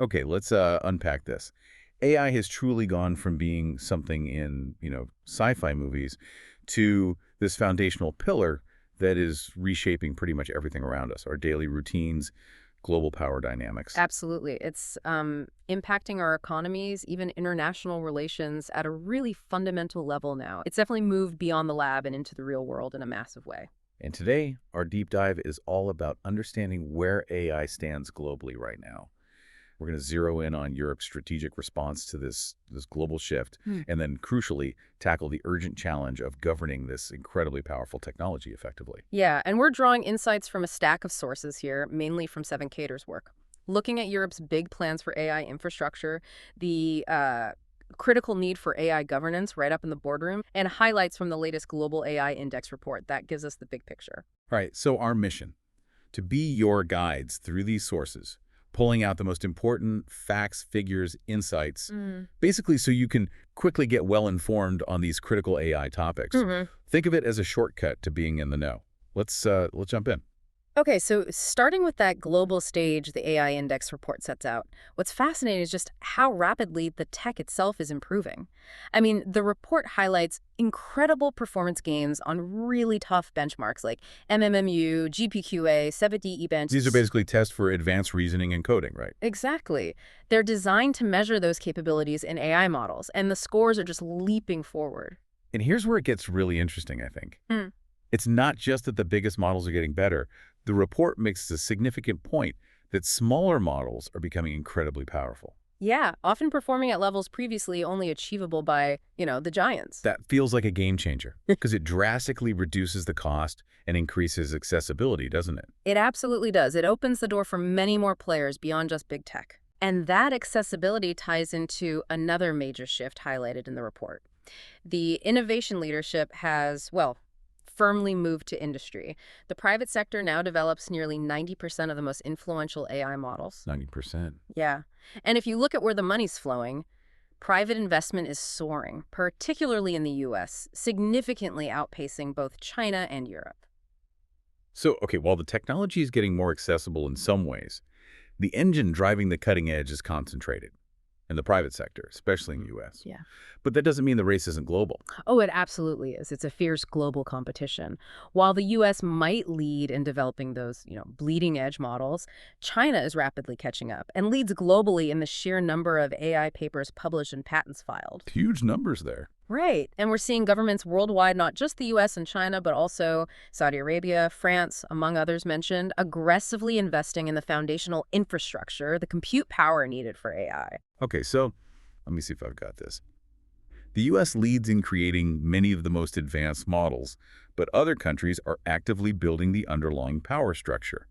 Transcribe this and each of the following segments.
Okay, let's unpack this. AI has truly gone from being something in, sci-fi movies to this foundational pillar that is reshaping pretty much everything around us, our daily routines, global power dynamics. Absolutely. It's impacting our economies, even international relations at a really fundamental level now. It's definitely moved beyond the lab and into the real world in a massive way. And today, our deep dive is all about understanding where AI stands globally right now. We're going to zero in on Europe's strategic response to this global shift, Hmm. and then crucially tackle the urgent challenge of governing this incredibly powerful technology effectively. Yeah, and we're drawing insights from a stack of sources here, mainly from Sevinc Kader's work. Looking at Europe's big plans for AI infrastructure, the critical need for AI governance right up in the boardroom, and highlights from the latest Global AI Index report. That gives us the big picture. All right, so our mission, to be your guides through these sources, pulling out the most important facts, figures, insights, Mm. basically so you can quickly get well informed on these critical AI topics. hmm Think of it as a shortcut to being in the know. Let's jump in. Okay, so starting with that global stage the AI Index report sets out, what's fascinating is just how rapidly the tech itself is improving. I mean, the report highlights incredible performance gains on really tough benchmarks like MMMU, GPQA, 7DE These are bench. basically tests for advanced reasoning and coding, right? Exactly. They're designed to measure those capabilities in AI models, and the scores are just leaping forward. And here's where it gets really interesting, I think. Hmm. It's not just that the biggest models are getting better. The report makes a significant point that smaller models are becoming incredibly powerful. Yeah, often performing at levels previously only achievable by, the giants. That feels like a game changer because it drastically reduces the cost and increases accessibility, doesn't it? It absolutely does. It opens the door for many more players beyond just big tech. And that accessibility ties into another major shift highlighted in the report. The innovation leadership has, well, firmly moved to industry. The private sector now develops nearly 90% of the most influential AI models. 90%. Yeah. And if you look at where the money's flowing, private investment is soaring, particularly in the US, significantly outpacing both China and Europe. So, okay, while the technology is getting more accessible in some ways, the engine driving the cutting edge is concentrated in the private sector, especially in the US. Yeah. But that doesn't mean the race isn't global. Oh, it absolutely is. It's a fierce global competition. While the US might lead in developing those, bleeding edge models, China is rapidly catching up and leads globally in the sheer number of AI papers published and patents filed. Huge numbers there. Right. And we're seeing governments worldwide, not just the US and China, but also Saudi Arabia, France, among others mentioned, aggressively investing in the foundational infrastructure, the compute power needed for AI. Okay, so let me see if I've got this. The U.S. leads in creating many of the most advanced models, but other countries are actively building the underlying power structure,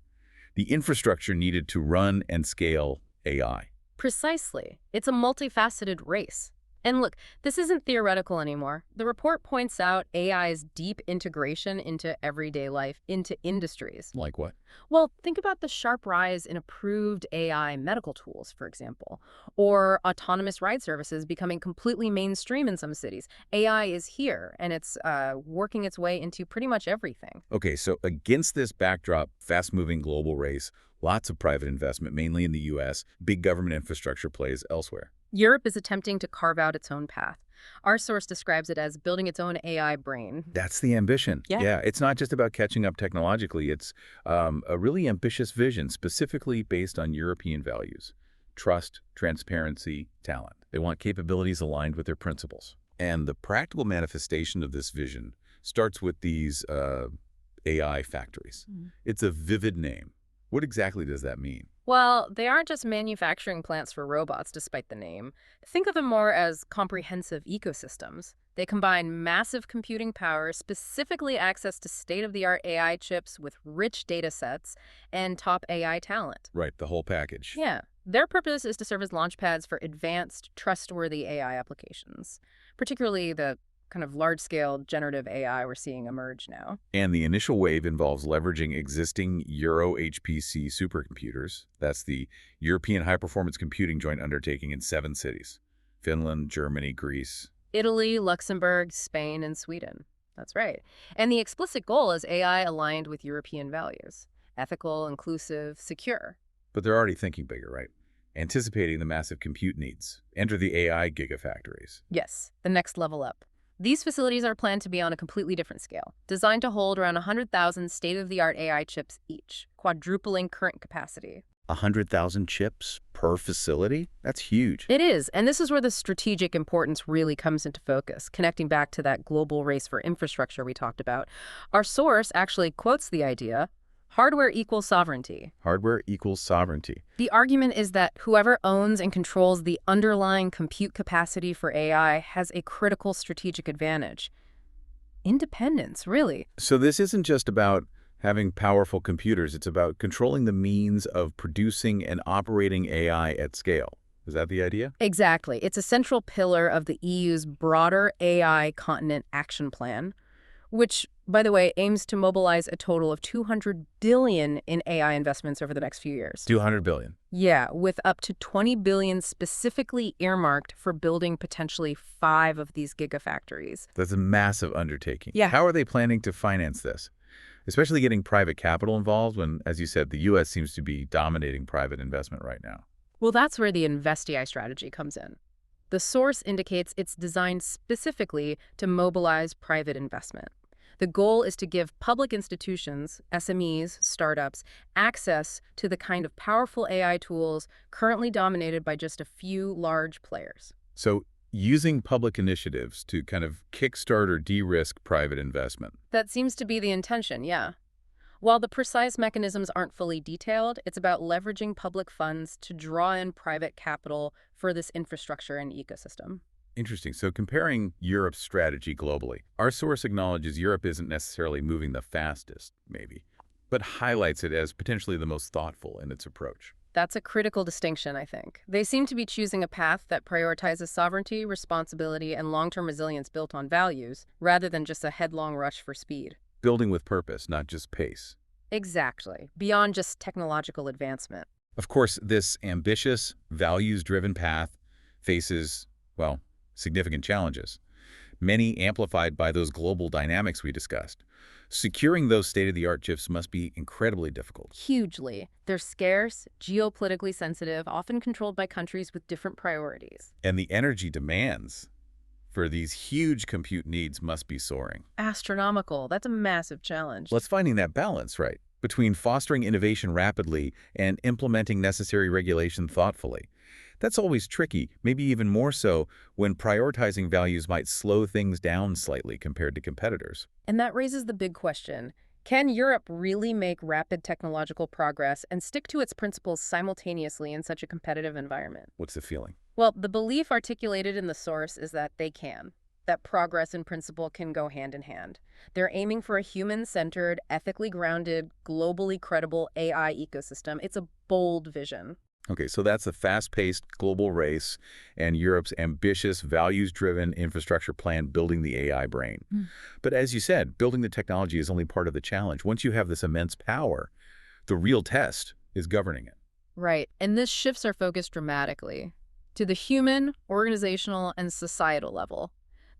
the infrastructure needed to run and scale AI. Precisely. It's a multifaceted race. And look, this isn't theoretical anymore. The report points out AI's deep integration into everyday life, into industries. Like what? Well, think about the sharp rise in approved AI medical tools, for example, or autonomous ride services becoming completely mainstream in some cities. AI is here, and it's working its way into pretty much everything. Okay, so against this backdrop, fast-moving global race, lots of private investment, mainly in the U.S., big government infrastructure plays elsewhere. Europe is attempting to carve out its own path. Our source describes it as building its own AI brain. That's the ambition. Yeah. Yeah, it's not just about catching up technologically. It's a really ambitious vision, specifically based on European values: trust, transparency, talent. They want capabilities aligned with their principles. And the practical manifestation of this vision starts with these AI factories. Mm. It's a vivid name. What exactly does that mean? Well, they aren't just manufacturing plants for robots, despite the name. Think of them more as comprehensive ecosystems. They combine massive computing power, specifically access to state-of-the-art AI chips with rich data sets, and top AI talent. Right, the whole package. Yeah. Their purpose is to serve as launchpads for advanced, trustworthy AI applications, particularly the kind of large-scale generative AI we're seeing emerge now. And the initial wave involves leveraging existing Euro HPC supercomputers. That's the European High-Performance Computing Joint Undertaking in 7 cities: Finland, Germany, Greece. Italy, Luxembourg, Spain, and Sweden. That's right. And the explicit goal is AI aligned with European values: ethical, inclusive, secure. But they're already thinking bigger, right? anticipating the massive compute needs. Enter the AI gigafactories. Yes, the next level up. These facilities are planned to be on a completely different scale, designed to hold around 100,000 state-of-the-art AI chips each, quadrupling current capacity. 100,000 chips per facility? That's huge. It is, and this is where the strategic importance really comes into focus, connecting back to that global race for infrastructure we talked about. Our source actually quotes the idea, hardware equals sovereignty. Hardware equals sovereignty. The argument is that whoever owns and controls the underlying compute capacity for AI has a critical strategic advantage. Independence, really. So this isn't just about having powerful computers. It's about controlling the means of producing and operating AI at scale. Is that the idea? Exactly. It's a central pillar of the EU's broader AI continent action plan, which, by the way, aims to mobilize a total of 200 billion in AI investments over the next few years. 200 billion. Yeah, with up to 20 billion specifically earmarked for building potentially 5 of these gigafactories. That's a massive undertaking. Yeah. How are they planning to finance this? Especially getting private capital involved when, as you said, the U.S. seems to be dominating private investment right now. Well, that's where the InvestEI strategy comes in. The source indicates it's designed specifically to mobilize private investment. The goal is to give public institutions, SMEs, startups, access to the kind of powerful AI tools currently dominated by just a few large players. So using public initiatives to kind of kickstart or de-risk private investment. That seems to be the intention, yeah. While the precise mechanisms aren't fully detailed, it's about leveraging public funds to draw in private capital for this infrastructure and ecosystem. Interesting. So comparing Europe's strategy globally, our source acknowledges Europe isn't necessarily moving the fastest, maybe, but highlights it as potentially the most thoughtful in its approach. That's a critical distinction, I think. They seem to be choosing a path that prioritizes sovereignty, responsibility, and long-term resilience built on values, rather than just a headlong rush for speed. Building with purpose, not just pace. Exactly, beyond just technological advancement. Of course, this ambitious, values-driven path faces, well, significant challenges, many amplified by those global dynamics we discussed. Securing those state-of-the-art chips must be incredibly difficult. Hugely. They're scarce, geopolitically sensitive, often controlled by countries with different priorities. And the energy demands for these huge compute needs must be soaring. Astronomical. That's a massive challenge. Let's finding that balance, right, between fostering innovation rapidly and implementing necessary regulation thoughtfully. That's always tricky, maybe even more so when prioritizing values might slow things down slightly compared to competitors. And that raises the big question. Can Europe really make rapid technological progress and stick to its principles simultaneously in such a competitive environment? What's the feeling? Well, the belief articulated in the source is that they can. That progress and principle can go hand in hand. They're aiming for a human-centered, ethically grounded, globally credible AI ecosystem. It's a bold vision. Okay, so that's a fast-paced global race and Europe's ambitious, values-driven infrastructure plan building the AI brain. But as you said, building the technology is only part of the challenge. Once you have this immense power, the real test is governing it. Right, and this shifts our focus dramatically to the human, organizational, and societal level.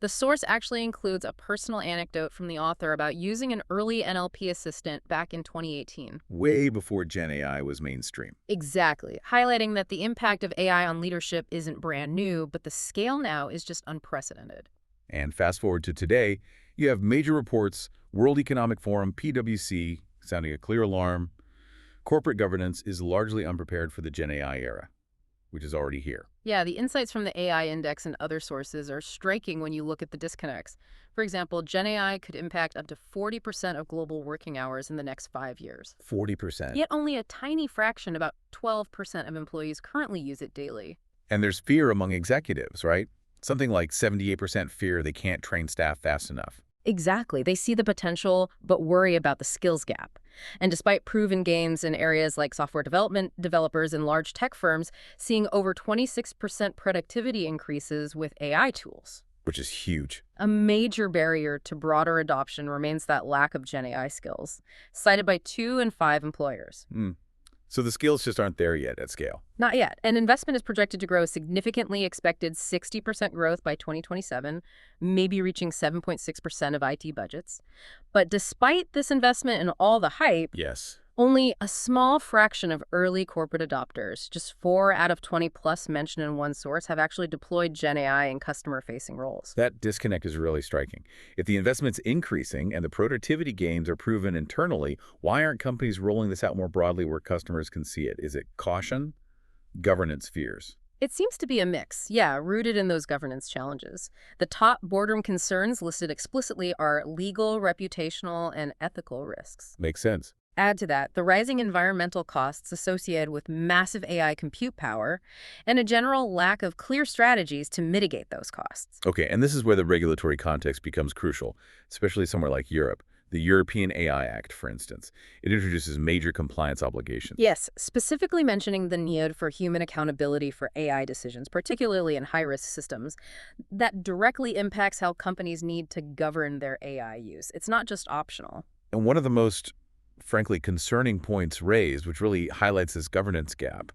The source actually includes a personal anecdote from the author about using an early NLP assistant back in 2018. Way before GenAI was mainstream. Exactly, highlighting that the impact of AI on leadership isn't brand new, but the scale now is just unprecedented. And fast forward to today, you have major reports, World Economic Forum, PwC, sounding a clear alarm. Corporate governance is largely unprepared for the GenAI era, which is already here. Yeah, the insights from the AI Index and other sources are striking when you look at the disconnects. For example, GenAI could impact up to 40% of global working hours in the next 5 years. 40%. Yet only a tiny fraction, about 12% of employees currently use it daily. And there's fear among executives, right? Something like 78% fear they can't train staff fast enough. Exactly. They see the potential, but worry about the skills gap. And despite proven gains in areas like software development, developers and large tech firms seeing over 26% productivity increases with AI tools. Which is huge. A major barrier to broader adoption remains that lack of GenAI skills, cited by 2 in 5 employers. So the skills just aren't there yet at scale. Not yet. And investment is projected to grow significantly, expected 60% growth by 2027, maybe reaching 7.6% of IT budgets. But despite this investment and all the hype, Yes. Only a small fraction of early corporate adopters, just 4 out of 20 plus mentioned in one source, have actually deployed GenAI in customer-facing roles. That disconnect is really striking. If the investment's increasing and the productivity gains are proven internally, why aren't companies rolling this out more broadly where customers can see it? Is it caution? Governance fears? It seems to be a mix, yeah, rooted in those governance challenges. The top boardroom concerns listed explicitly are legal, reputational, and ethical risks. Makes sense. Add to that the rising environmental costs associated with massive AI compute power and a general lack of clear strategies to mitigate those costs. Okay, and this is where the regulatory context becomes crucial, especially somewhere like Europe. The European AI Act, for instance. It introduces major compliance obligations. Yes, specifically mentioning the need for human accountability for AI decisions, particularly in high-risk systems, that directly impacts how companies need to govern their AI use. It's not just optional. And one of the most, frankly, concerning points raised, which really highlights this governance gap,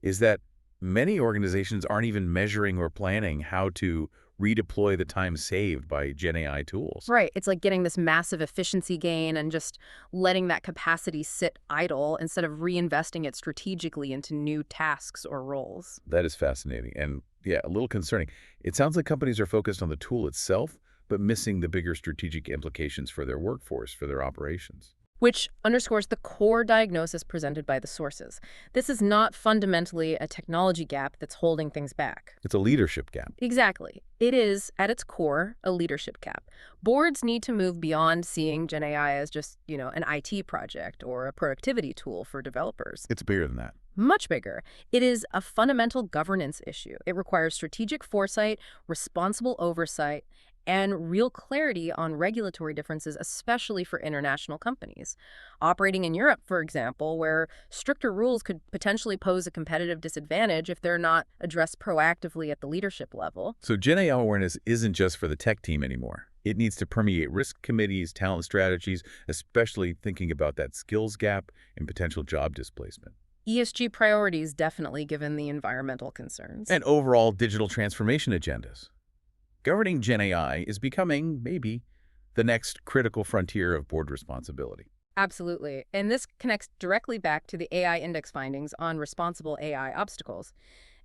is that many organizations aren't even measuring or planning how to redeploy the time saved by GenAI tools. Right. It's like getting this massive efficiency gain and just letting that capacity sit idle instead of reinvesting it strategically into new tasks or roles. That is fascinating and, yeah, a little concerning. It sounds like companies are focused on the tool itself, but missing the bigger strategic implications for their workforce, for their operations. Which underscores the core diagnosis presented by the sources. This is not fundamentally a technology gap that's holding things back. It's a leadership gap. Exactly. It is, at its core, a leadership gap. Boards need to move beyond seeing GenAI as just, an IT project or a productivity tool for developers. It's bigger than that. Much bigger. It is a fundamental governance issue. It requires strategic foresight, responsible oversight, and real clarity on regulatory differences, especially for international companies. Operating in Europe, for example, where stricter rules could potentially pose a competitive disadvantage if they're not addressed proactively at the leadership level. So GenAI awareness isn't just for the tech team anymore. It needs to permeate risk committees, talent strategies, especially thinking about that skills gap and potential job displacement. ESG priorities, definitely, given the environmental concerns. And overall digital transformation agendas. Governing GenAI is becoming, maybe, the next critical frontier of board responsibility. Absolutely. And this connects directly back to the AI Index findings on responsible AI obstacles.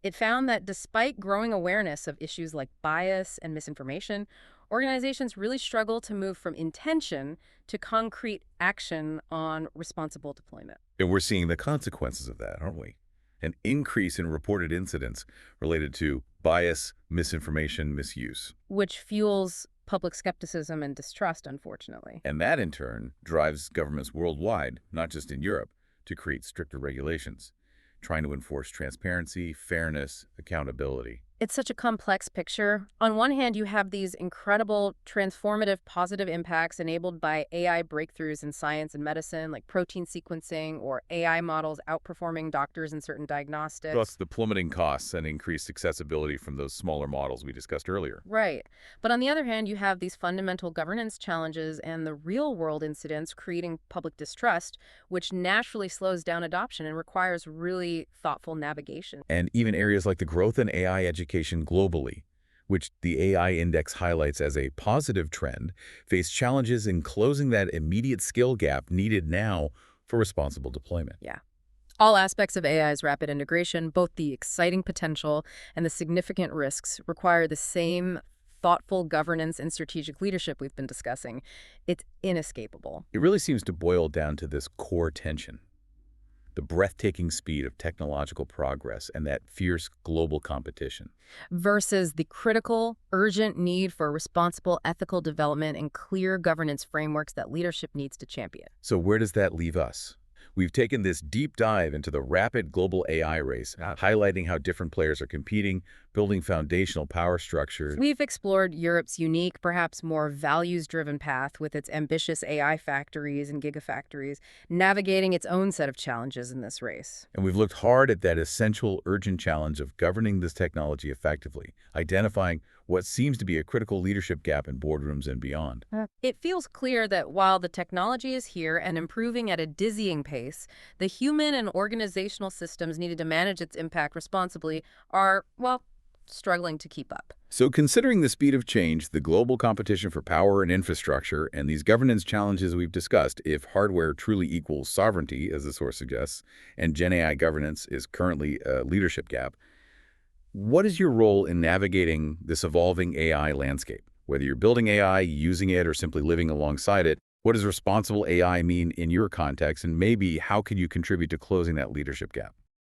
It found that despite growing awareness of issues like bias and misinformation, organizations really struggle to move from intention to concrete action on responsible deployment. And we're seeing the consequences of that, aren't we? An increase in reported incidents related to bias, misinformation, misuse. Which fuels public skepticism and distrust, unfortunately. And that, in turn, drives governments worldwide, not just in Europe, to create stricter regulations, trying to enforce transparency, fairness, accountability. It's such a complex picture. On one hand, you have these incredible, transformative, positive impacts enabled by AI breakthroughs in science and medicine, like protein sequencing or AI models outperforming doctors in certain diagnostics. Plus the plummeting costs and increased accessibility from those smaller models we discussed earlier. Right. But on the other hand, you have these fundamental governance challenges and the real-world incidents creating public distrust, which naturally slows down adoption and requires really thoughtful navigation. And even areas like the growth in AI education globally, which the AI Index highlights as a positive trend, face challenges in closing that immediate skill gap needed now for responsible deployment. Yeah. All aspects of AI's rapid integration, both the exciting potential and the significant risks, require the same thoughtful governance and strategic leadership we've been discussing. It's inescapable. It really seems to boil down to this core tension. The breathtaking speed of technological progress and that fierce global competition. Versus the critical, urgent need for responsible ethical development and clear governance frameworks that leadership needs to champion. So where does that leave us? We've taken this deep dive into the rapid global AI race, highlighting how different players are competing, building foundational power structures. We've explored Europe's unique, perhaps more values-driven path with its ambitious AI factories and gigafactories, navigating its own set of challenges in this race. And we've looked hard at that essential, urgent challenge of governing this technology effectively, identifying what seems to be a critical leadership gap in boardrooms and beyond. It feels clear that while the technology is here and improving at a dizzying pace, the human and organizational systems needed to manage its impact responsibly are, well, struggling to keep up. So considering the speed of change, the global competition for power and infrastructure, and these governance challenges we've discussed, if hardware truly equals sovereignty, as the source suggests, and GenAI governance is currently a leadership gap, what is your role in navigating this evolving AI landscape? Whether you're building AI, using it, or simply living alongside it, what does responsible AI mean in your context, and maybe how could you contribute to closing that leadership gap?